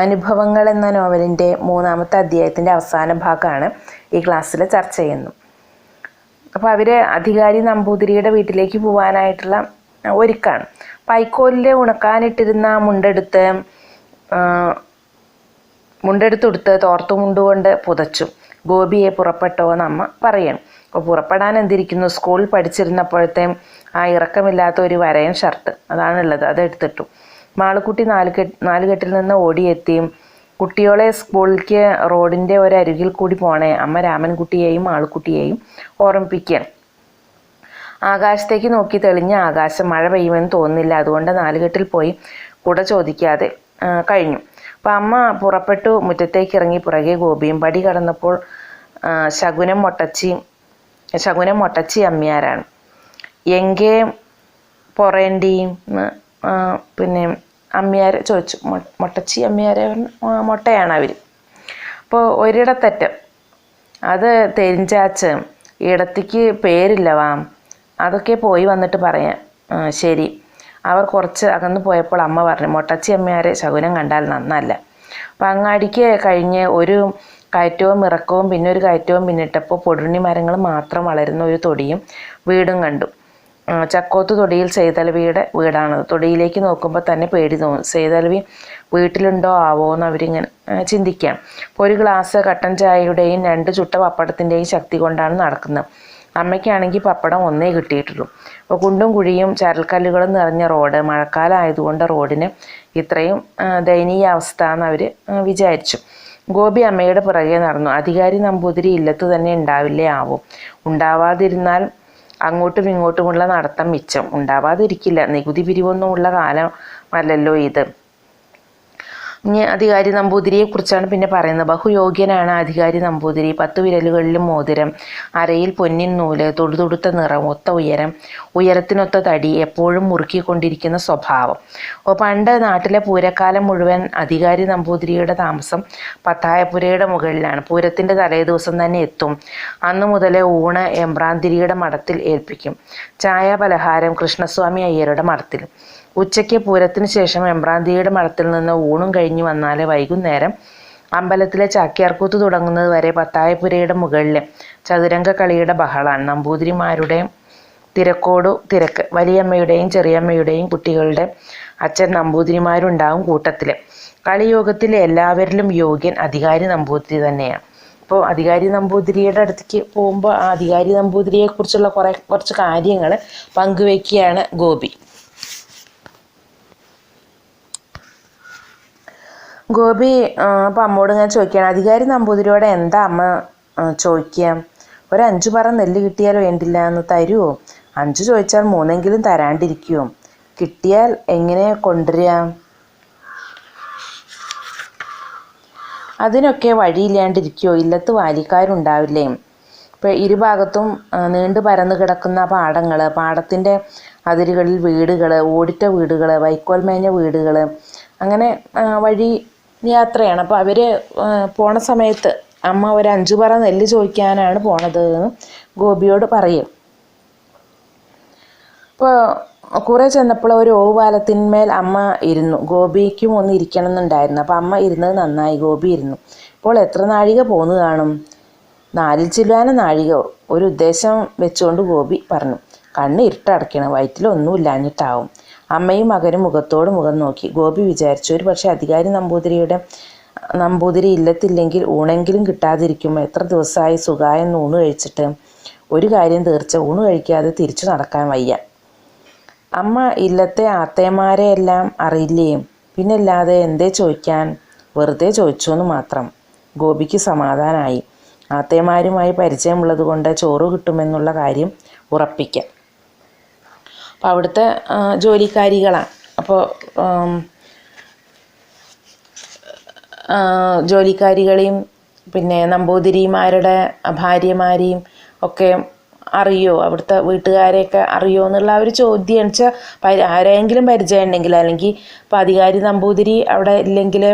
അനുഭവങ്ങൾ എന്ന നോവലിൻ്റെ 3-ാമത്തെ അധ്യായത്തിൻ്റെ അവസാന ഭാഗമാണ് ഈ ക്ലാസ്സിൽ ചർച്ച ചെയ്യുന്നത്. അപ്പോൾ അവർ അധികാരി നമ്പൂതിരിയുടെ വീട്ടിലേക്ക് പോകാനായിട്ടുള്ള ഒരുക്കാണ്. പൈക്കോലിൽ ഉണക്കാനിട്ടിരുന്ന മുണ്ടെടുത്തെടുത്ത് തോർത്തുമുണ്ടുകൊണ്ട് പുതച്ചു. ഗോപിയെ പുറപ്പെട്ടോ എന്ന് അമ്മ പറയണം. അപ്പോൾ പുറപ്പെടാൻ എന്തിരിക്കുന്നു, സ്കൂളിൽ പഠിച്ചിരുന്നപ്പോഴത്തെ ആ ഇറക്കമില്ലാത്ത ഒരു വരയൻ ഷർട്ട് അതാണുള്ളത്, അതെടുത്തിട്ടു. മാളുക്കുട്ടി നാലുകെട്ടിൽ നിന്ന് ഓടിയെത്തി. കുട്ടിയോളെ സ്കൂളിലേക്ക് റോഡിൻ്റെ ഒരരികിൽ കൂടി പോണേ അമ്മ രാമൻകുട്ടിയെയും മാളുക്കുട്ടിയെയും ഓർമ്മിപ്പിക്കുകയാണ്. ആകാശത്തേക്ക് നോക്കി തെളിഞ്ഞ ആകാശം, മഴ പെയ്യുമെന്ന് തോന്നുന്നില്ല. അതുകൊണ്ട് നാലുകെട്ടിൽ പോയി കുട ചോദിക്കാതെ കഴിഞ്ഞു. അപ്പം അമ്മ പുറപ്പെട്ടു. മുറ്റത്തേക്ക് ഇറങ്ങി. പുറകെ ഗോപിയും. പടി കടന്നപ്പോൾ ശകുനം മൊട്ടച്ചി അമ്മിയാരാണ്. എങ്കേ പൊറേണ്ടി പിന്നെ അമ്മിയാരെ ചോദിച്ചു. മൊട്ടച്ചി അമ്മിയാരെ മൊട്ടയാണ് അവർ. അപ്പോൾ ഒരിടത്തറ്റം അത് തെരിഞ്ചാച്ച് ഇടത്തേക്ക് പേരില്ലവാ, അതൊക്കെ പോയി വന്നിട്ട് പറയാം. ശരി. അവർ കുറച്ച് അകന്നു പോയപ്പോൾ അമ്മ പറഞ്ഞു, മൊട്ടച്ചി അമ്മയാരെ ശകുനം കണ്ടാൽ നന്നല്ല. അപ്പം അങ്ങാടിക്ക് കഴിഞ്ഞ് ഒരു കയറ്റവും ഇറക്കവും പിന്നെ ഒരു കയറ്റവും പിന്നിട്ടപ്പോൾ പൊടുണ്ണി മരങ്ങൾ മാത്രം വളരുന്ന ഒരു തൊടിയും വീടും കണ്ടു. ചക്കോത്ത് തൊടിയിൽ സെയ്തലവിയുടെ വീടാണത്. തൊടിയിലേക്ക് നോക്കുമ്പോൾ തന്നെ പേടി തോന്നും. സെയ്തലവി വീട്ടിലുണ്ടോ ആവോ എന്ന് അവരിങ്ങനെ ചിന്തിക്കാം. അപ്പോൾ ഒരു ഗ്ലാസ് കട്ടൻ ചായയുടെയും 2 ചുട്ട പപ്പടത്തിൻ്റെയും ശക്തി കൊണ്ടാണ് നടക്കുന്നത്. അമ്മയ്ക്കാണെങ്കിൽ പപ്പടം ഒന്നേ കിട്ടിയിട്ടുള്ളൂ. അപ്പോൾ കുണ്ടും കുഴിയും ചരൽക്കല്ലുകളും നിറഞ്ഞ റോഡ്. മഴക്കാലം ആയതുകൊണ്ട് റോഡിന് ഇത്രയും ദയനീയ അവസ്ഥ എന്ന് അവർ വിചാരിച്ചു. ഗോപി അമ്മയുടെ പുറകെ നടന്നു. അധികാരി നമ്പൂതിരി ഇല്ലത്ത് തന്നെ ഉണ്ടാവില്ലേ ആവും. ഉണ്ടാവാതിരുന്നാൽ അങ്ങോട്ടും ഇങ്ങോട്ടുമുള്ള നടത്തം മിച്ചം. ഉണ്ടാവാതിരിക്കില്ല. നികുതി പിരിവൊന്നുമുള്ള കാലമല്ലല്ലോ ഇത്. ഇനി അധികാരി നമ്പൂതിരിയെക്കുറിച്ചാണ് പിന്നെ പറയുന്നത്. ബഹുയോഗ്യനാണ് അധികാരി നമ്പൂതിരി. 10 വിരലുകളിലും മോതിരം, അരയിൽ പൊന്നിൻ നൂല്, തൊടുതൊടുത്ത നിറം, ഒത്ത ഉയരം, ഉയരത്തിനൊത്ത തടി, എപ്പോഴും മുറുക്കിക്കൊണ്ടിരിക്കുന്ന സ്വഭാവം. അപ്പോൾ പണ്ട് നാട്ടിലെ പൂരക്കാലം മുഴുവൻ അധികാരി നമ്പൂതിരിയുടെ താമസം പത്തായപ്പുരയുടെ മുകളിലാണ്. പൂരത്തിൻ്റെ തലേ ദിവസം തന്നെ എത്തും. അന്നു മുതലേ ഊണ് എമ്പ്രാന്തിരിയുടെ മഠത്തിൽ ഏൽപ്പിക്കും. ചായ പലഹാരം കൃഷ്ണസ്വാമി അയ്യരുടെ മഠത്തിൽ. ഉച്ചയ്ക്ക് പൂരത്തിന് ശേഷം എമ്പ്രാന്തിരിയുടെ മഠത്തിൽ നിന്ന് ഊണും കഴിഞ്ഞ് വന്നാൽ വൈകുന്നേരം അമ്പലത്തിലെ ചാക്യാർകൂത്ത് തുടങ്ങുന്നത് വരെ പത്തായപ്പുരയുടെ മുകളിലെ ചതുരംഗ കളിയുടെ ബഹളാണ്. നമ്പൂതിരിമാരുടെ തിരക്ക്. വലിയമ്മയുടെയും ചെറിയമ്മയുടെയും കുട്ടികളുടെ അച്ഛൻ നമ്പൂതിരിമാരുണ്ടാവും കൂട്ടത്തിൽ. കളിയോഗത്തിൽ എല്ലാവരിലും യോഗ്യൻ അധികാരി നമ്പൂതിരി തന്നെയാണ്. അപ്പോൾ അധികാരി നമ്പൂതിരിയുടെ അടുത്തേക്ക് പോകുമ്പോൾ ആ അധികാരി നമ്പൂതിരിയെക്കുറിച്ചുള്ള കുറച്ച് കാര്യങ്ങൾ പങ്കുവയ്ക്കുകയാണ് ഗോപി. ഗോപി അപ്പം അമ്മോട് ഞാൻ ചോദിക്കുകയാണ്, അധികാരി നമ്പൂതിരിയോട് എന്താ അമ്മ ചോദിക്കുക? 5 പറ നെല്ല് കിട്ടിയാൽ വേണ്ടില്ല എന്ന് തരുമോ? 5 ചോദിച്ചാൽ 3 തരാണ്ടിരിക്കുമോ? കിട്ടിയാൽ എങ്ങനെ കൊണ്ടുവരിക? അതിനൊക്കെ വഴിയില്ലാണ്ടിരിക്കുമോ? ഇല്ലത്ത് വാലിക്കാരുണ്ടാവില്ലേ? ഇപ്പോൾ ഇരുഭാഗത്തും നീണ്ടു പരന്നു കിടക്കുന്ന പാടങ്ങൾ, പാടത്തിൻ്റെ അതിരുകളിൽ വീടുകൾ, ഓടിട്ട വീടുകൾ, വൈക്കോൽമേഞ്ഞ വീടുകൾ, അങ്ങനെ വഴി യാത്രയാണ്. അപ്പോൾ അവർ പോണ സമയത്ത് അമ്മ 5 പറ നെല്ല് ചോദിക്കാനാണ് പോണത് എന്ന് ഗോപിയോട് പറയും. അപ്പോൾ കുറെ ചെന്നപ്പോൾ ഒരു ഓവുപാലത്തിന്മേൽ അമ്മ ഇരുന്നു. ഗോപിക്കും ഒന്ന് ഇരിക്കണം എന്നുണ്ടായിരുന്നു. അപ്പോൾ അമ്മ ഇരുന്നത് നന്നായി. ഗോപി ഇരുന്നു. ഇപ്പോൾ എത്ര നാഴിക പോന്നു കാണും? 4 ചില്ലുവാന നാഴിക. ഒരു ഉദ്ദേശം വെച്ചുകൊണ്ട് ഗോപി പറഞ്ഞു. കണ്ണ് ഇരുട്ടടയ്ക്കണം, വയറ്റിലൊന്നുമില്ലാഞ്ഞിട്ടാവും. അമ്മയും മകനും മുഖത്തോട് മുഖം നോക്കി. ഗോപി വിചാരിച്ചു, ഒരു പക്ഷേ അധികാരി നമ്പൂതിരി ഇല്ലത്തില്ലെങ്കിൽ ഊണെങ്കിലും കിട്ടാതിരിക്കും. എത്ര ദിവസമായി സുഖായെന്ന് ഊണ് കഴിച്ചിട്ട്. ഒരു കാര്യം തീർച്ച, ഊണ് കഴിക്കാതെ തിരിച്ചു നടക്കാൻ വയ്യ. അമ്മ ഇല്ലത്തെ ആത്തേമാരെ എല്ലാം അറിയില്ലേ? പിന്നല്ലാതെ എന്തേ ചോദിക്കാൻ? വെറുതെ ചോദിച്ചു എന്ന് മാത്രം. ഗോപിക്ക് സമാധാനമായി. ആത്തേമാരുമായി പരിചയമുള്ളത് കൊണ്ട് ചോറ് കിട്ടുമെന്നുള്ള കാര്യം ഉറപ്പിക്കാം. അപ്പോൾ അവിടുത്തെ ജോലിക്കാരികളാണ്. അപ്പോൾ ജോലിക്കാരികളെയും പിന്നെ നമ്പൂതിരിമാരുടെ ഭാര്യമാരെയും ഒക്കെ അറിയോ, അവിടുത്തെ വീട്ടുകാരെയൊക്കെ അറിയോ എന്നുള്ള ഒരു ചോദ്യം വെച്ചാൽ ആരെങ്കിലും പരിചയം ഉണ്ടെങ്കിൽ, അല്ലെങ്കിൽ ഇപ്പോൾ അധികാരി നമ്പൂതിരി അവിടെ ഇല്ലെങ്കിൽ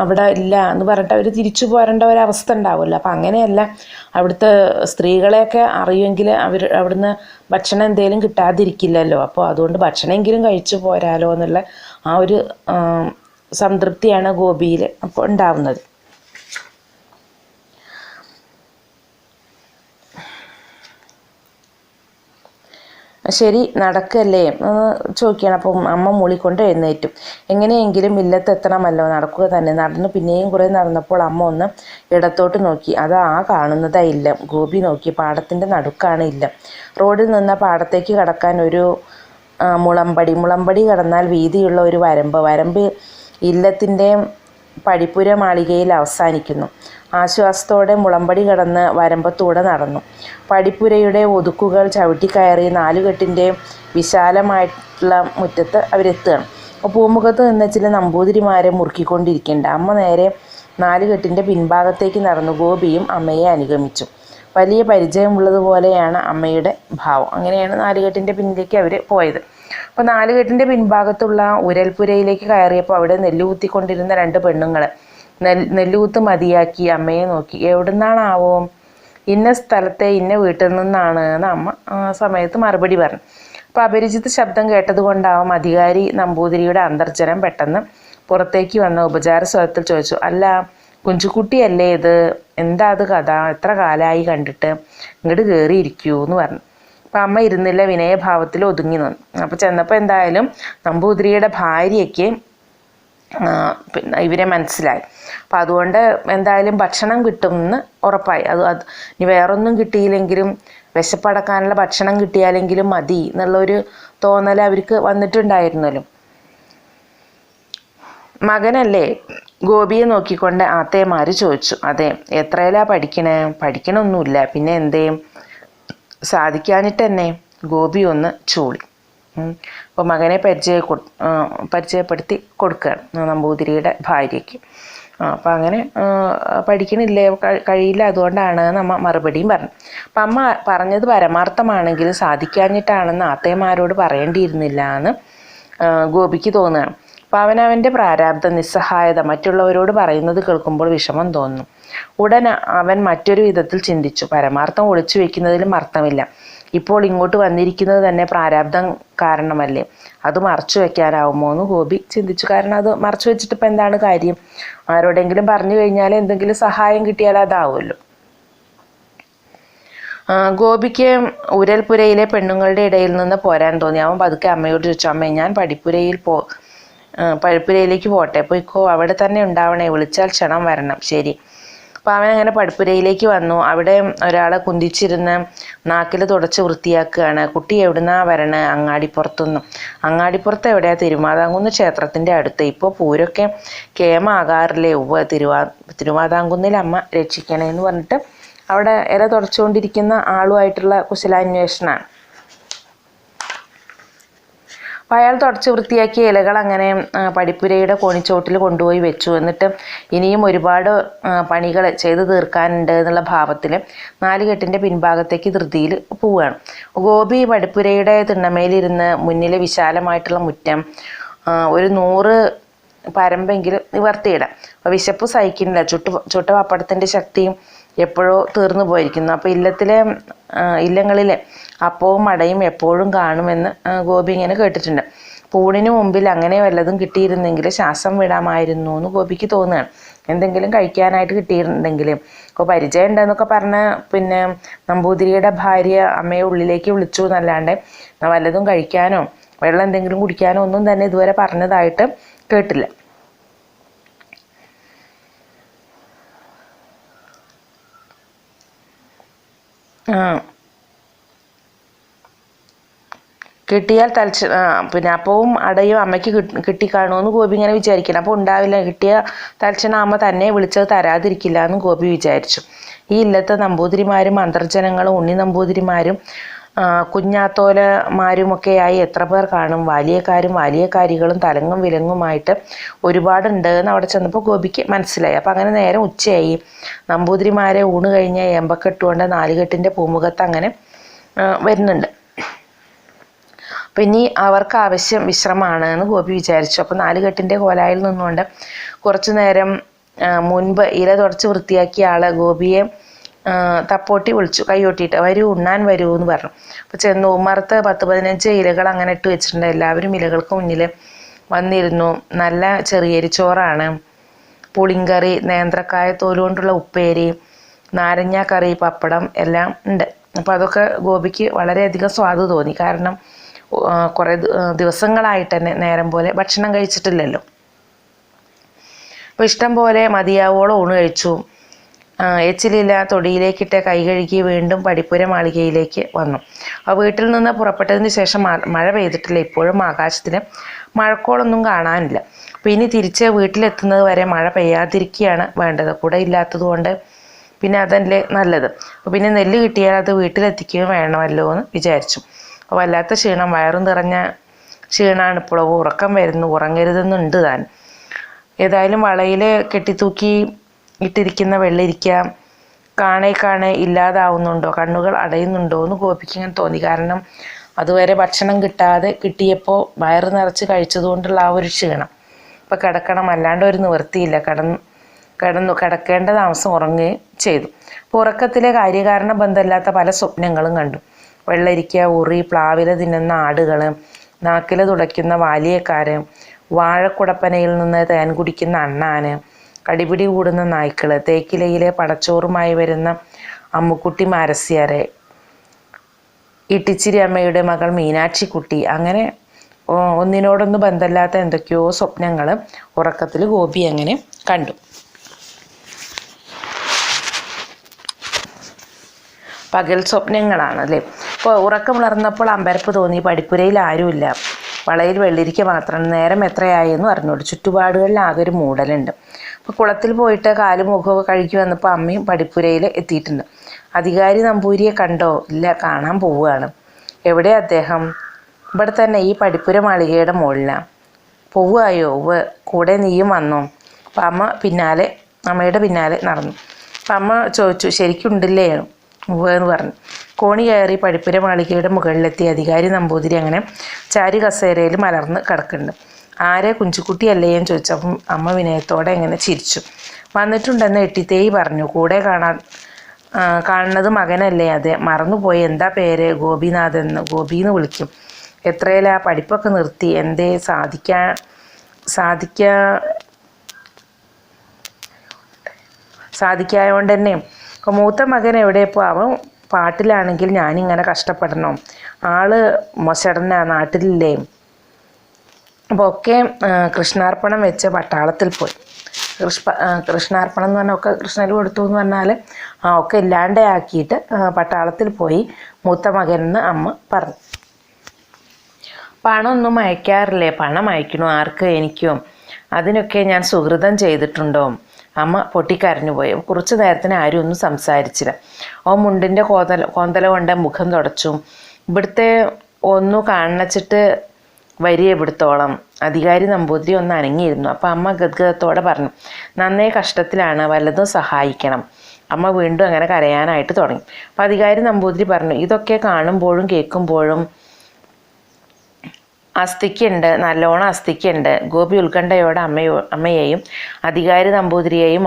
അവിടെ ഇല്ല എന്ന് പറഞ്ഞിട്ട് അവർ തിരിച്ചു പോരേണ്ട ഒരവസ്ഥ ഉണ്ടാവുമല്ലോ. അപ്പം അങ്ങനെയല്ല, അവിടുത്തെ സ്ത്രീകളെയൊക്കെ അറിയുമെങ്കിൽ അവിടുന്ന് ഭക്ഷണം എന്തെങ്കിലും കിട്ടാതിരിക്കില്ലല്ലോ. അപ്പോൾ അതുകൊണ്ട് ഭക്ഷണമെങ്കിലും കഴിച്ചു പോരാലോ എന്നുള്ള ആ ഒരു സംതൃപ്തിയാണ് ഗോപിയിൽ അപ്പോൾ ഉണ്ടാവുന്നത്. ശരി നടക്കല്ലേ ചോദിക്കണം. അപ്പം അമ്മ മൂളിക്കൊണ്ട് എഴുന്നേറ്റു. എങ്ങനെയെങ്കിലും ഇല്ലത്തെത്തണമല്ലോ, നടക്കുക തന്നെ. നടന്നു പിന്നെയും കുറേ നടന്നപ്പോൾ അമ്മ ഒന്ന് ഇടത്തോട്ട് നോക്കി. അതാ കാണുന്നതാ ഇല്ലം. ഗോപി നോക്കി. പാടത്തിൻ്റെ നടുക്കാണ് ഇല്ലം. റോഡിൽ നിന്ന് പാടത്തേക്ക് കടക്കാൻ ഒരു മുളമ്പടി കടന്നാൽ വീതിയുള്ള ഒരു വരമ്പ് ഇല്ലത്തിൻ്റെ പടിപ്പുര മാളികയിൽ അവസാനിക്കുന്നു. ആശ്വാസത്തോടെ മുളമ്പടി കടന്ന് വരമ്പത്തൂടെ നടന്നു. പടിപ്പുരയുടെ ഒതുക്കുകൾ ചവിട്ടിക്കയറി നാലുകെട്ടിൻ്റെ വിശാലമായിട്ടുള്ള മുറ്റത്ത് അവരെത്തുകയാണ്. അപ്പോൾ പൂമുഖത്ത് നിന്ന് ചില നമ്പൂതിരിമാരെ മുറുക്കിക്കൊണ്ടിരിക്കേണ്ട. അമ്മ നേരെ നാലുകെട്ടിൻ്റെ പിൻഭാഗത്തേക്ക് നടന്നു. ഗോപിയും അമ്മയെ അനുഗമിച്ചു. വലിയ പരിചയമുള്ളതുപോലെയാണ് അമ്മയുടെ ഭാവം. അങ്ങനെയാണ് നാലുകെട്ടിൻ്റെ പിന്നിലേക്ക് അവർ പോയത്. അപ്പോൾ നാലുകെട്ടിൻ്റെ പിൻഭാഗത്തുള്ള ഉരൽപ്പുരയിലേക്ക് കയറിയപ്പോൾ അവിടെ നെല്ലുകുത്തിക്കൊണ്ടിരുന്ന 2 പെണ്ണുങ്ങൾ നെല്ലുകുത്ത് മതിയാക്കി അമ്മയെ നോക്കി. എവിടുന്നാണാവോ? ഇന്ന സ്ഥലത്തെ ഇന്ന വീട്ടിൽ നിന്നാണ് എന്ന് അമ്മ സമയത്ത് മറുപടി പറഞ്ഞു. അപ്പോൾ അപരിചിത ശബ്ദം കേട്ടതുകൊണ്ടാവും അധികാരി നമ്പൂതിരിയുടെ അന്തർജനം പെട്ടെന്ന് പുറത്തേക്ക് വന്ന ഉപചാര സ്വരത്തിൽ ചോദിച്ചു, അല്ല കുഞ്ചുകുട്ടിയല്ലേ ഇത്? എന്താ അത് കഥ? എത്ര കാലമായി കണ്ടിട്ട്? ഇങ്ങോട്ട് കയറിയിരിക്കൂ എന്ന് പറഞ്ഞു. അപ്പം അമ്മ ഇരുന്നില്ല, വിനയഭാവത്തിൽ ഒതുങ്ങി നിന്നു. അപ്പോൾ ചെന്നപ്പോൾ എന്തായാലും നമ്പൂതിരിയുടെ ഭാര്യയ്ക്ക് പിന്നെ ഇവരെ മനസ്സിലായി. അപ്പം അതുകൊണ്ട് എന്തായാലും ഭക്ഷണം കിട്ടുമെന്ന് ഉറപ്പായി. അത് ഇനി വേറൊന്നും കിട്ടിയില്ലെങ്കിലും വിശപ്പടക്കാനുള്ള ഭക്ഷണം കിട്ടിയാലെങ്കിലും മതി എന്നുള്ളൊരു തോന്നൽ അവർക്ക് വന്നിട്ടുണ്ടായിരുന്നല്ലോ. മകനല്ലേ? ഗോപിയെ നോക്കിക്കൊണ്ട് ആത്തേമാർ ചോദിച്ചു. അതെ. എത്രയിലാ പഠിക്കണമൊന്നുമില്ല. പിന്നെ എന്തേ? സാധിക്കാഞ്ഞിട്ട് തന്നെ. ഗോപി ഒന്ന് ചൂളി. അപ്പോൾ മകനെ പരിചയപ്പെടുത്തി കൊടുക്കുകയാണ് നമ്പൂതിരിയുടെ ഭാര്യയ്ക്ക്. അപ്പം അങ്ങനെ പഠിക്കണില്ലേ, കഴിയില്ല, അതുകൊണ്ടാണ് നമ്മ മറുപടിയും പറഞ്ഞു. അപ്പം അമ്മ പറഞ്ഞത് പരമാർത്ഥമാണെങ്കിൽ സാധിക്കാഞ്ഞിട്ടാണെന്ന് ആത്തേമാരോട് പറയേണ്ടിയിരുന്നില്ല എന്ന് ഗോപിക്ക് തോന്നുകയാണ്. അപ്പം അവനവൻ്റെ പ്രാരാബ്ധ നിസ്സഹായത മറ്റുള്ളവരോട് പറയുന്നത് കേൾക്കുമ്പോൾ വിഷമം തോന്നുന്നു. ഉടൻ അവൻ മറ്റൊരു വിധത്തിൽ ചിന്തിച്ചു. പരമാർത്ഥം ഒളിച്ചു വെക്കുന്നതിലും അർത്ഥമില്ല. ഇപ്പോൾ ഇങ്ങോട്ട് വന്നിരിക്കുന്നത് തന്നെ പ്രാരാബ്ധം കാരണമല്ലേ? അത് മറച്ചു വെക്കാനാവുമോ എന്ന് ഗോപി ചിന്തിച്ചു. കാരണം അത് മറച്ചു വെച്ചിട്ട് ഇപ്പം എന്താണ് കാര്യം? ആരോടെങ്കിലും പറഞ്ഞു കഴിഞ്ഞാൽ എന്തെങ്കിലും സഹായം കിട്ടിയാൽ അതാവുമല്ലോ. ഗോപിക്ക് ഉരൽപുരയിലെ പെണ്ണുങ്ങളുടെ ഇടയിൽ നിന്ന് പോരാൻ തോന്നി. അവൻ പതുക്കെ അമ്മയോട് ചോദിച്ചു, അമ്മേ ഞാൻ പടിപ്പുരയിലേക്ക് പോട്ടെ? പോയിക്കോ, അവിടെ തന്നെ ഉണ്ടാവണേ, വിളിച്ചാൽ ക്ഷണം വരണം. ശരി. അപ്പോൾ അവൻ അങ്ങനെ പടിപ്പുരയിലേക്ക് വന്നു. അവിടെ ഒരാളെ കുന്തിച്ചിരുന്ന് നാക്കിൽ തുടച്ച് വൃത്തിയാക്കുകയാണ്. കുട്ടി എവിടുന്നാ വരണേ? അങ്ങാടിപ്പുറത്തുനിന്നും. അങ്ങാടിപ്പുറത്ത് എവിടെയാ? തിരുമാതാംകുന്ന് ക്ഷേത്രത്തിൻ്റെ അടുത്ത്. ഇപ്പോൾ പൂരൊക്കെ കേമാകാറില്ലേ? തിരുമാതാംകുന്നിൽ അമ്മ രക്ഷിക്കണേന്ന് പറഞ്ഞിട്ട് അവിടെ ഇല തുടച്ചുകൊണ്ടിരിക്കുന്ന ആളുമായിട്ടുള്ള കുശലാന്വേഷണമാണ്. അപ്പോൾ അയാൾ തുടച്ച് വൃത്തിയാക്കിയ ഇലകൾ അങ്ങനെ പടിപ്പുരയുടെ കോണിച്ചോട്ടിൽ കൊണ്ടുപോയി വെച്ചു. എന്നിട്ട് ഇനിയും ഒരുപാട് പണികൾ ചെയ്ത് തീർക്കാനുണ്ട് എന്നുള്ള ഭാവത്തിൽ നാലുകെട്ടിൻ്റെ പിൻഭാഗത്തേക്ക് ധൃതിയിൽ പോവുകയാണ്. ഗോപി പടിപ്പുരയുടെ തിണ്ണമേലിരുന്ന് മുന്നിലെ വിശാലമായിട്ടുള്ള മുറ്റം ഒരു 100 പരമ്പെങ്കിലും നിവർത്തിയിടാം. അപ്പോൾ വിശപ്പ് സഹിക്കുന്നില്ല. ചുട്ട പപ്പടത്തിൻ്റെ ശക്തിയും എപ്പോഴോ തീർന്നു പോയിരിക്കുന്നു. അപ്പോൾ ഇല്ലങ്ങളിലെ അപ്പവും അടയും എപ്പോഴും കാണുമെന്ന് ഗോപി ഇങ്ങനെ കേട്ടിട്ടുണ്ട്. പൂണിന് മുമ്പിൽ അങ്ങനെ വല്ലതും കിട്ടിയിരുന്നെങ്കിൽ ശ്വാസം വിടാമായിരുന്നു എന്ന് ഗോപിക്ക് തോന്നുകയാണ്. എന്തെങ്കിലും കഴിക്കാനായിട്ട് കിട്ടിയിട്ടുണ്ടെങ്കിൽ. അപ്പോൾ പരിചയം ഉണ്ടെന്നൊക്കെ പറഞ്ഞ് പിന്നെ നമ്പൂതിരിയുടെ ഭാര്യ അമ്മയെ ഉള്ളിലേക്ക് വിളിച്ചു എന്നല്ലാണ്ട് വല്ലതും കഴിക്കാനോ വെള്ളം എന്തെങ്കിലും കുടിക്കാനോ ഒന്നും തന്നെ ഇതുവരെ പറഞ്ഞതായിട്ട് കേട്ടില്ല. കിട്ടിയാൽ പിന്നെ അപ്പവും അടയും അമ്മയ്ക്ക് കിട്ടിക്കാണുമെന്ന് ഗോപി ഇങ്ങനെ വിചാരിക്കണം. അപ്പോൾ ഉണ്ടാവില്ല. കിട്ടിയ തൽക്ഷണം അമ്മ തന്നെ വിളിച്ചത് തരാതിരിക്കില്ല എന്ന് ഗോപി വിചാരിച്ചു. ഈ ഇല്ലത്തെ നമ്പൂതിരിമാരും അന്തർജനങ്ങളും ഉണ്ണി നമ്പൂതിരിമാരും കുഞ്ഞാത്തോലമാരുമൊക്കെയായി എത്ര പേർ കാണും? വാലിയക്കാരികളും തലങ്ങും വിലങ്ങുമായിട്ട് ഒരുപാടുണ്ട് എന്ന് അവിടെ ചെന്നപ്പോൾ ഗോപിക്ക് മനസ്സിലായി. അപ്പം അങ്ങനെ നേരം ഉച്ചയായി. നമ്പൂതിരിമാരെ ഊണ് കഴിഞ്ഞ് ഏമ്പക്കെട്ടുകൊണ്ട് നാലുകെട്ടിൻ്റെ പൂമുഖത്ത് അങ്ങനെ വരുന്നുണ്ട്. അപ്പം ഇനി അവർക്ക് ആവശ്യം വിശ്രമമാണ് എന്ന് ഗോപി വിചാരിച്ചു. അപ്പം നാലുകെട്ടിൻ്റെ കോലായിൽ നിന്നുകൊണ്ട് കുറച്ചു നേരം മുൻപ് ഇല തുടച്ച് വൃത്തിയാക്കിയ ആള് ഗോപിയെ തപ്പോട്ടി വിളിച്ചു, കൈയൊട്ടിയിട്ട് വരൂ, ഉണ്ണാൻ വരൂ എന്ന് പറഞ്ഞു. അപ്പോൾ ചെന്ന് ഉമ്മറത്ത് 10-15 ഇലകൾ അങ്ങനെ ഇട്ട് വെച്ചിട്ടുണ്ട്. എല്ലാവരും ഇലകൾക്ക് മുന്നിൽ വന്നിരുന്നു. നല്ല ചെറിയരിച്ചോറാണ്, പുളിങ്കറി, നേന്ത്രക്കായ തോലുകൊണ്ടുള്ള ഉപ്പേരി, നാരങ്ങ കറി, പപ്പടം എല്ലാം ഉണ്ട്. അപ്പോൾ അതൊക്കെ ഗോപിക്ക് വളരെയധികം സ്വാദ് തോന്നി. കാരണം കുറേ ദിവസങ്ങളായിട്ട് തന്നെ നേരം പോലെ ഭക്ഷണം കഴിച്ചിട്ടില്ലല്ലോ. അപ്പോൾ ഇഷ്ടം പോലെ മതിയാവോളം ഊണ് കഴിച്ചു. എച്ചിലില്ല തൊടിയിലേക്കിട്ട കൈ കഴുകി വീണ്ടും പടിപ്പുര മാളികയിലേക്ക് വന്നു. വീട്ടിൽ നിന്ന് പുറപ്പെട്ടതിന് ശേഷം മഴ പെയ്തിട്ടില്ല. ഇപ്പോഴും ആകാശത്തിൽ മഴക്കോളൊന്നും കാണാനില്ല. അപ്പോൾ ഇനി തിരിച്ച് വീട്ടിലെത്തുന്നത് വരെ മഴ പെയ്യാതിരിക്കുകയാണ് വേണ്ടത്. കുട ഇല്ലാത്തത് കൊണ്ട് പിന്നെ അതല്ലേ നല്ലത്. അപ്പോൾ പിന്നെ നെല്ല് കിട്ടിയാൽ അത് വീട്ടിലെത്തിക്കുകയും വേണമല്ലോ എന്ന് വിചാരിച്ചു. അപ്പോൾ വല്ലാത്ത ക്ഷീണം, വയറും നിറഞ്ഞ ക്ഷീണമാണ് ഇപ്പോൾ. ഉറക്കം വരുന്നു, ഉറങ്ങരുതെന്നുണ്ട് താൻ. ഏതായാലും വളയിൽ കെട്ടിത്തൂക്കി ഇട്ടിരിക്കുന്ന വെള്ളരിക്ക കാണേ ഇല്ലാതാവുന്നുണ്ടോ, കണ്ണുകൾ അടയുന്നുണ്ടോ എന്ന് ഗോപിക്ക് ഇങ്ങനെ തോന്നി. കാരണം അതുവരെ ഭക്ഷണം കിട്ടിയപ്പോൾ വയറ് നിറച്ച് കഴിച്ചതുകൊണ്ടുള്ള ആ ഒരു ക്ഷീണം. ഇപ്പോൾ കിടക്കണം, അല്ലാണ്ട് ഒരു നിവൃത്തിയില്ല. കിടക്കേണ്ട താമസം ഉറങ്ങുകയും ചെയ്തു. അപ്പോൾ ഉറക്കത്തിലെ കാര്യകാരണ ബന്ധമില്ലാത്ത പല സ്വപ്നങ്ങളും കണ്ടു. വെള്ളരിക്ക, ഉറി, പ്ലാവില തിന്നുന്ന ആടുകൾ, നാക്കില തുടയ്ക്കുന്ന വാലിയക്കാർ, വാഴക്കുടപ്പനയിൽ നിന്ന് തേൻ കുടിക്കുന്ന അണ്ണാന്, കടിപിടി കൂടുന്ന നായ്ക്കൾ, തേക്കിലയിലെ പടച്ചോറുമായി വരുന്ന അമ്മുക്കുട്ടി മാരസ്യാരെ, ഇട്ടിച്ചിരി അമ്മയുടെ മകൾ മീനാക്ഷിക്കുട്ടി, അങ്ങനെ ഒന്നിനോടൊന്ന് ബന്ധമില്ലാത്ത എന്തൊക്കെയോ സ്വപ്നങ്ങൾ ഉറക്കത്തിൽ ഗോപി അങ്ങനെ കണ്ടു. പകൽ സ്വപ്നങ്ങളാണ് അല്ലേ. ഇപ്പോൾ ഉറക്കമുണർന്നപ്പോൾ അമ്പരപ്പ് തോന്നി. പടിപ്പുരയിൽ ആരുമില്ല, വളയിൽ വെള്ളിരിക്ക മാത്രം. നേരം എത്രയായെന്ന് അറിഞ്ഞോളൂ. ചുറ്റുപാടുകളിൽ ആകെ ഒരു മൂടലുണ്ട്. അപ്പോൾ കുളത്തിൽ പോയിട്ട് കാലും മുഖമൊക്കെ കഴുകി വന്നപ്പോൾ അമ്മയും പടിപ്പുരയിൽ എത്തിയിട്ടുണ്ട്. അധികാരി നമ്പൂരിയെ കണ്ടോ? ഇല്ല, കാണാൻ പോവുകയാണ്. എവിടെ അദ്ദേഹം? ഇവിടെ തന്നെ, ഈ പടിപ്പുര മാളികയുടെ മുകളിലാണ്. പോവുകയോ? കൂടെ നീയും വന്നോ? അപ്പം അമ്മയുടെ പിന്നാലെ നടന്നു. അപ്പം അമ്മ ചോദിച്ചു, ശരിക്കുണ്ടല്ലേ എന്ന് പറഞ്ഞു. കോണി കയറി പടിപ്പുര മാളികയുടെ മുകളിലെത്തി. അധികാരി നമ്പൂതിരി അങ്ങനെ ചാരി കസേരയിൽ മലർന്ന് കിടക്കുന്നുണ്ട്. ആരെ, കുഞ്ചുക്കുട്ടിയല്ലേ എന്ന് ചോദിച്ചപ്പം അമ്മ വിനയത്തോടെ എങ്ങനെ ചിരിച്ചു. വന്നിട്ടുണ്ടെന്ന് എട്ടിത്തേയി പറഞ്ഞു. കൂടെ കാണുന്നത് മകനല്ലേ? അതെ, മറന്നുപോയി. എന്താ പേര്? ഗോപിനാഥെന്ന്. ഗോപിന്ന് വിളിക്കും. എത്രയിലാ? പഠിപ്പൊക്കെ നിർത്തി. എന്തേ? സാധിക്കായോണ്ട് തന്നെ. അപ്പോൾ മൂത്ത മകൻ എവിടെയപ്പോൾ? അവൻ പാട്ടിലാണെങ്കിൽ ഞാനിങ്ങനെ കഷ്ടപ്പെടണം. ആള് മൊശടനാ, നാട്ടിലില്ലേ? അപ്പോൾ ഒക്കെ കൃഷ്ണാർപ്പണം വെച്ച് പട്ടാളത്തിൽ പോയി. കൃഷ്ണാർപ്പണം എന്ന് പറഞ്ഞാൽ ഒക്കെ കൃഷ്ണന് കൊടുത്തു എന്ന് പറഞ്ഞാൽ ഒക്കെ ഇല്ലാണ്ടേ ആക്കിയിട്ട് പട്ടാളത്തിൽ പോയി മൂത്ത മകനെന്ന് അമ്മ പറഞ്ഞു. പണമൊന്നും അയക്കാറില്ലേ? പണം അയക്കണോ? ആർക്ക്? എനിക്കോ? അതിനൊക്കെ ഞാൻ സുഹൃതം ചെയ്തിട്ടുണ്ടോ? അമ്മ പൊട്ടിക്കരഞ്ഞു പോയി. കുറച്ച് നേരത്തിന് ആരും ഒന്നും സംസാരിച്ചില്ല. മുണ്ടിൻ്റെ കോന്തല കൊണ്ട് മുഖം തുടച്ചു. ഇവിടുത്തെ ഒന്നു കാണിച്ചിട്ട് വരിക ഇവിടുത്തോളം. അധികാരി നമ്പൂതിരി ഒന്ന് അനങ്ങിയിരുന്നു. അപ്പം അമ്മ ഗദ്ഗതത്തോടെ പറഞ്ഞു, നന്നേ കഷ്ടത്തിലാണ്, വല്ലതും സഹായിക്കണം. അമ്മ വീണ്ടും അങ്ങനെ കരയാനായിട്ട് തുടങ്ങി. അപ്പം അധികാരി നമ്പൂതിരി പറഞ്ഞു, ഇതൊക്കെ കാണുമ്പോഴും കേൾക്കുമ്പോഴും അസ്ഥിക്കുണ്ട്, നല്ലോണം അസ്ഥിക്കുണ്ട്. ഗോപി ഉത്കണ്ഠയോടെ അമ്മയെയും അധികാരി നമ്പൂതിരിയെയും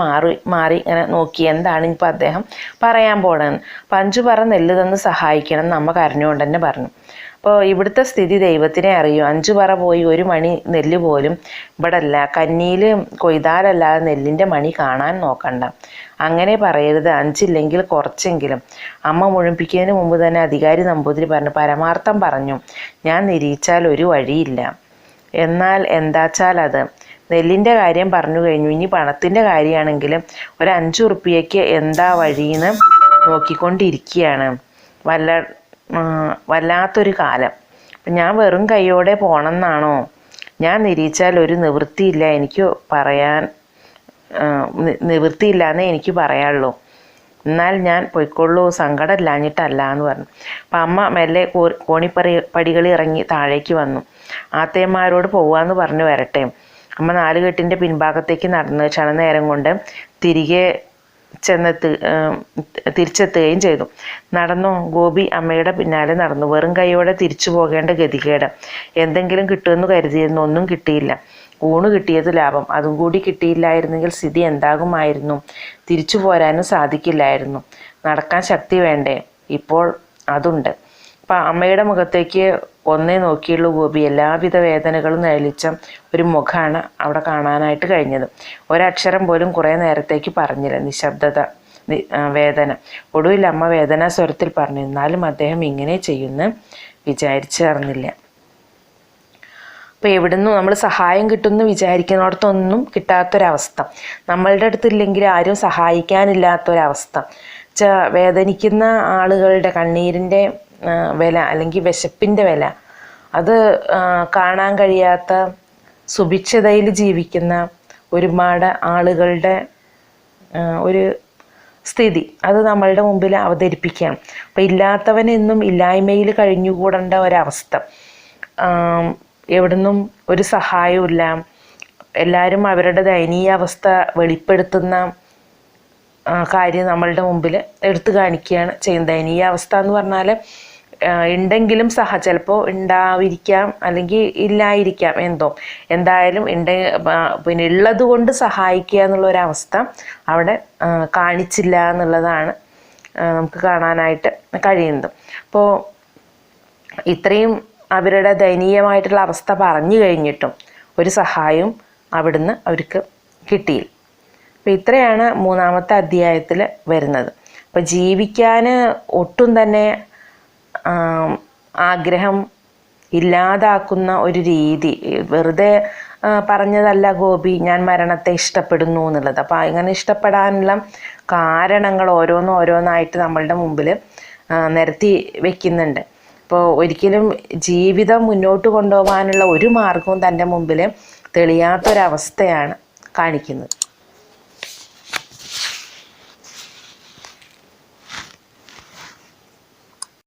മാറി ഇങ്ങനെ നോക്കി. എന്താണ് ഇപ്പം അദ്ദേഹം പറയാൻ പോണെന്ന്. അപ്പം 5 പറ നെല്ല് തന്ന് സഹായിക്കണം എന്ന് അമ്മ കരഞ്ഞുകൊണ്ട് തന്നെ പറഞ്ഞു. അപ്പോൾ ഇവിടുത്തെ സ്ഥിതി ദൈവത്തിനെ അറിയൂ. 5 പറ പോയി 1 മണി നെല്ല് പോലും ഇവിടെ അല്ല. കന്നിയിൽ കൊയ്താലല്ലാതെ നെല്ലിൻ്റെ മണി കാണാൻ നോക്കണ്ട. അങ്ങനെ പറയരുത്. 5 ഇല്ലെങ്കിൽ കുറച്ചെങ്കിലും. അമ്മ മുഴുമിപ്പിക്കുന്നതിന് മുമ്പ് തന്നെ അധികാരി നമ്പൂതിരി പറഞ്ഞു, പരമാർത്ഥം പറഞ്ഞു. ഞാൻ നിരീച്ചാൽ ഒരു വഴിയില്ല. എന്നാൽ എന്താച്ചാൽ അത് നെല്ലിൻ്റെ കാര്യം പറഞ്ഞു കഴിഞ്ഞു. ഇനി പണത്തിൻ്റെ കാര്യമാണെങ്കിലും ഒരു 5 ഉറുപ്പിയയ്ക്ക് എന്താ വഴിയെന്ന് നോക്കിക്കൊണ്ടിരിക്കുകയാണ്. വല്ലാത്തൊരു കാലം. അപ്പം ഞാൻ വെറും കൈയോടെ പോണമെന്നാണോ? ഞാൻ നിരീച്ചാൽ ഒരു നിവൃത്തിയില്ല. എനിക്ക് പറയാൻ നിവൃത്തിയില്ലാന്നേ എനിക്ക് പറയാനുള്ളൂ. എന്നാൽ ഞാൻ പൊയ്ക്കൊള്ളൂ, സങ്കടമില്ലാഞ്ഞിട്ടല്ല എന്ന് പറഞ്ഞു. അപ്പം അമ്മ മെല്ലെ പടികൾ ഇറങ്ങി താഴേക്ക് വന്നു. ആത്തയന്മാരോട് പോവാന്ന് പറഞ്ഞു വരട്ടെ. അമ്മ 4 കെട്ടിൻ്റെ പിൻഭാഗത്തേക്ക് നടന്ന് ക്ഷണനേരം കൊണ്ട് തിരിച്ചെത്തുകയും ചെയ്തു. നടന്നോ? ഗോപി അമ്മയുടെ പിന്നാലെ നടന്നു. വെറും കൈയോടെ തിരിച്ചു പോകേണ്ട ഗതികേട്. എന്തെങ്കിലും കിട്ടുമെന്ന് കരുതിയിരുന്നു. ഒന്നും കിട്ടിയില്ല. ഊണ് കിട്ടിയത് ലാഭം. അതും കൂടി കിട്ടിയില്ലായിരുന്നെങ്കിൽ സ്ഥിതി എന്താകുമായിരുന്നു? തിരിച്ചു പോരാനും സാധിക്കില്ലായിരുന്നു. നടക്കാൻ ശക്തി വേണ്ടേ? ഇപ്പോൾ അതുണ്ട്. അപ്പം അമ്മയുടെ മുഖത്തേക്ക് ഒന്നേ നോക്കിയുള്ളൂ ഗോപി. എല്ലാവിധ വേദനകളും നിഴലിച്ച ഒരു മുഖമാണ് അവിടെ കാണാനായിട്ട് കഴിഞ്ഞത്. ഒരക്ഷരം പോലും കുറേ നേരത്തേക്ക് പറഞ്ഞില്ല. നിശബ്ദത, വേദന. ഒടുവിൽ അമ്മ വേദനാ സ്വരത്തിൽ പറഞ്ഞു, എന്നാലും അദ്ദേഹം ഇങ്ങനെ ചെയ്യുമെന്ന് വിചാരിച്ചറിഞ്ഞില്ല. അപ്പോൾ എവിടുന്നും നമ്മൾ സഹായം കിട്ടുമെന്ന് വിചാരിക്കുന്നിടത്തൊന്നും കിട്ടാത്തൊരവസ്ഥ, നമ്മളുടെ അടുത്തില്ലെങ്കിൽ ആരും സഹായിക്കാനില്ലാത്തൊരവസ്ഥ. വേദനിക്കുന്ന ആളുകളുടെ കണ്ണീരിൻ്റെ വില അല്ലെങ്കിൽ വിശപ്പിൻ്റെ വില അത് കാണാൻ കഴിയാത്ത സുഭിക്ഷതയിൽ ജീവിക്കുന്ന ഒരുപാട് ആളുകളുടെ ഒരു സ്ഥിതി അത് നമ്മളുടെ മുമ്പിൽ അവതരിപ്പിക്കുകയാണ്. അപ്പം ഇല്ലാത്തവനെന്നും ഇല്ലായ്മയിൽ കഴിഞ്ഞുകൂടേണ്ട ഒരവസ്ഥ, എവിടുന്നും ഒരു സഹായമില്ല. എല്ലാവരും അവരുടെ ദയനീയാവസ്ഥ വെളിപ്പെടുത്തുന്ന കാര്യം നമ്മളുടെ മുമ്പിൽ എടുത്തു കാണിക്കുകയാണ് ചെയ്യുന്നത്. ദയനീയാവസ്ഥ എന്ന് പറഞ്ഞാൽ ഉണ്ടെങ്കിലും ചിലപ്പോൾ ഉണ്ടാവിരിക്കാം, അല്ലെങ്കിൽ ഇല്ലായിരിക്കാം, എന്തായാലും പിന്നെ ഉള്ളത് കൊണ്ട് സഹായിക്കുക എന്നുള്ളൊരവസ്ഥ അവിടെ കാണിച്ചില്ല എന്നുള്ളതാണ് നമുക്ക് കാണാനായിട്ട് കഴിയുന്നത്. അപ്പോൾ ഇത്രയും അവരുടെ ദയനീയമായിട്ടുള്ള അവസ്ഥ പറഞ്ഞു കഴിഞ്ഞിട്ടും ഒരു സഹായവും അവിടുന്ന് അവർക്ക് കിട്ടിയില്ല. അപ്പോൾ ഇത്രയാണ് 3-ാമത്തെ അധ്യായത്തിൽ വരുന്നത്. അപ്പോൾ ജീവിക്കാൻ ഒട്ടും തന്നെ ആഗ്രഹം ഇല്ലാതാക്കുന്ന ഒരു രീതി, വെറുതെ പറഞ്ഞതല്ല ഗോപി ഞാൻ മരണത്തെ ഇഷ്ടപ്പെടുന്നു എന്നുള്ളത്. അപ്പോൾ അങ്ങനെ ഇഷ്ടപ്പെടാനുള്ള കാരണങ്ങൾ ഓരോന്നായിട്ട് നമ്മളുടെ മുമ്പിൽ നിരത്തി വെക്കുന്നുണ്ട്. അപ്പോൾ ഒരിക്കലും ജീവിതം മുന്നോട്ട് കൊണ്ടുപോകാനുള്ള ഒരു മാർഗവും തൻ്റെ മുമ്പിൽ തെളിയാത്തൊരവസ്ഥയാണ് കാണിക്കുന്നത്.